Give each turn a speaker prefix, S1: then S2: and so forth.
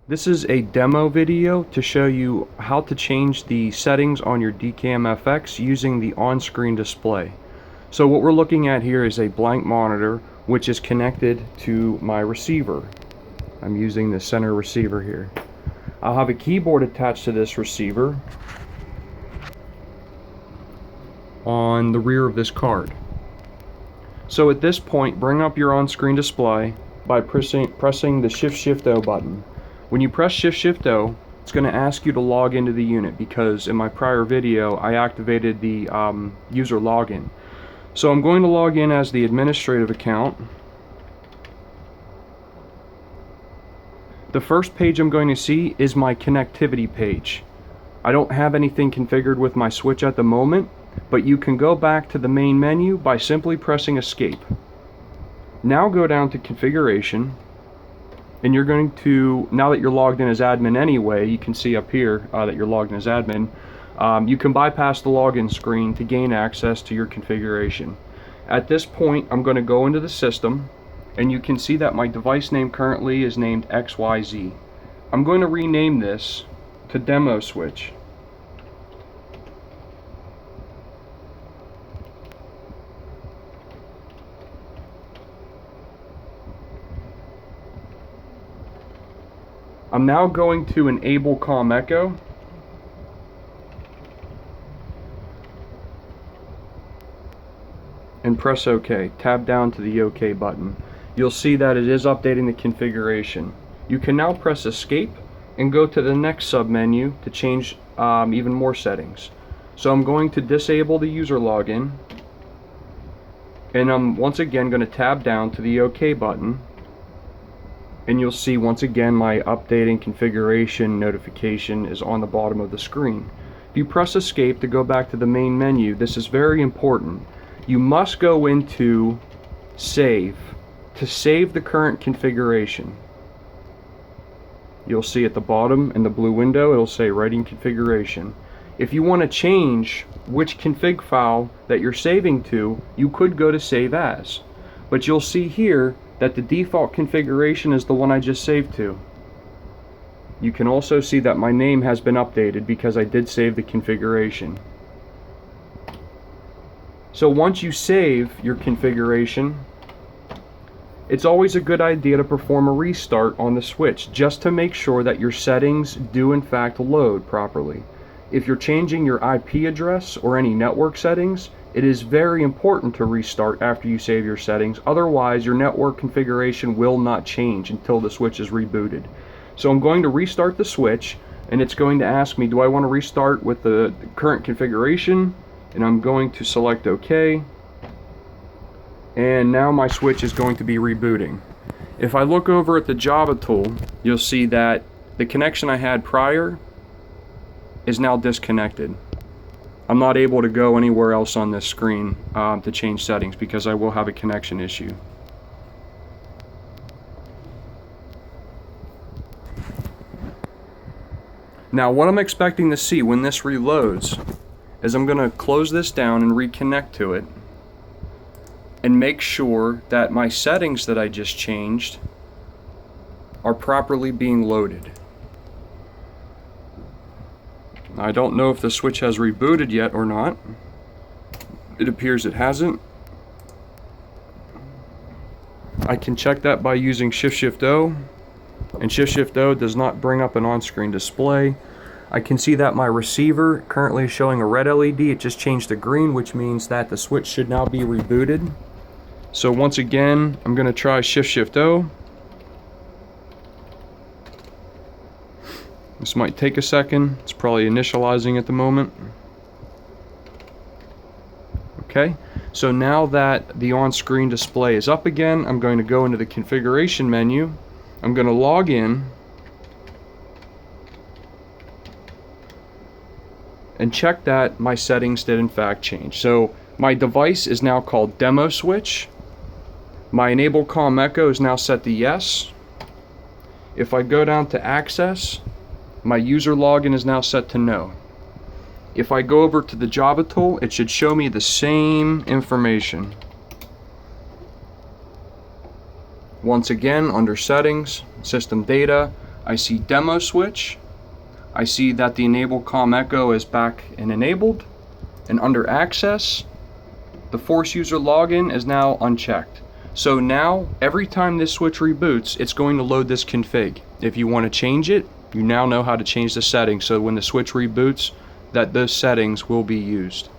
S1: This is a demo video to show you how to change the settings on your DKM FX using the on-screen display. So what we're looking at here is a blank monitor which is connected to my receiver. I'm using the center receiver here. I'll have a keyboard attached to this receiver on the rear of this card. So at this point, bring up your on-screen display by pressing the Shift-Shift-O button. When you press Shift-Shift-O, it's going to ask you to log into the unit because in my prior video I activated the user login. So I'm going to log in as the administrative account. The first page I'm going to see is my connectivity page. I don't have anything configured with my switch at the moment, but you can go back to the main menu by simply pressing Escape. Now go down to Configuration, and you're going to, now that you're logged in as admin anyway, you can see up here that you're logged in as admin, you can bypass the login screen to gain access to your configuration. At this point, I'm going to go into the system, and you can see that my device name currently is named XYZ. I'm going to rename this to Demo Switch. I'm now going to enable COM Echo. And press OK. Tab down to the OK button. You'll see that it is updating the configuration. You can now press Escape and go to the next submenu to change even more settings. So I'm going to disable the user login, and I'm once again going to tab down to the OK button, and you'll see once again my updating configuration notification is on the bottom of the screen. If you press Escape to go back to the main menu, this is very important. You must go into Save to save the current configuration. You'll see at the bottom in the blue window it'll say Writing Configuration. If you want to change which config file that you're saving to, you could go to Save As. But you'll see here that the default configuration is the one I just saved to. You can also see that my name has been updated because I did save the configuration. So once you save your configuration, it's always a good idea to perform a restart on the switch just to make sure that your settings do in fact load properly. If you're changing your IP address or any network settings, it is very important to restart after you save your settings, otherwise your network configuration will not change until the switch is rebooted. So I'm going to restart the switch, and it's going to ask me, do I want to restart with the current configuration? And I'm going to select OK, and now my switch is going to be rebooting. If I look over at the Java tool, you'll see that the connection I had prior is now disconnected. I'm not able to go anywhere else on this screen to change settings because I will have a connection issue. Now what I'm expecting to see when this reloads is I'm going to close this down and reconnect to it and make sure that my settings that I just changed are properly being loaded. I don't know if the switch has rebooted yet or not. It appears it hasn't. I can check that by using Shift-Shift-O, and Shift-Shift-O does not bring up an on-screen display. I can see that my receiver currently is showing a red LED. It just changed to green, which means that the switch should now be rebooted. So once again, I'm going to try Shift-Shift-O. This might take a second. It's probably initializing at the moment. Okay, so now that the on-screen display is up again, I'm going to go into the configuration menu. I'm going to log in and check that my settings did in fact change. So my device is now called Demo Switch. My Enable COM Echo is now set to Yes. If I go down to Access, my user login is now set to No. If I go over to the Java tool, it should show me the same information. Once again, under Settings, System Data, I see demo switch. I see that the enable comm echo is back and enabled. And under access, the force user login is now unchecked. So now, every time this switch reboots, it's going to load this config. If you want to change it, you now know how to change the settings, so when the switch reboots, that those settings will be used.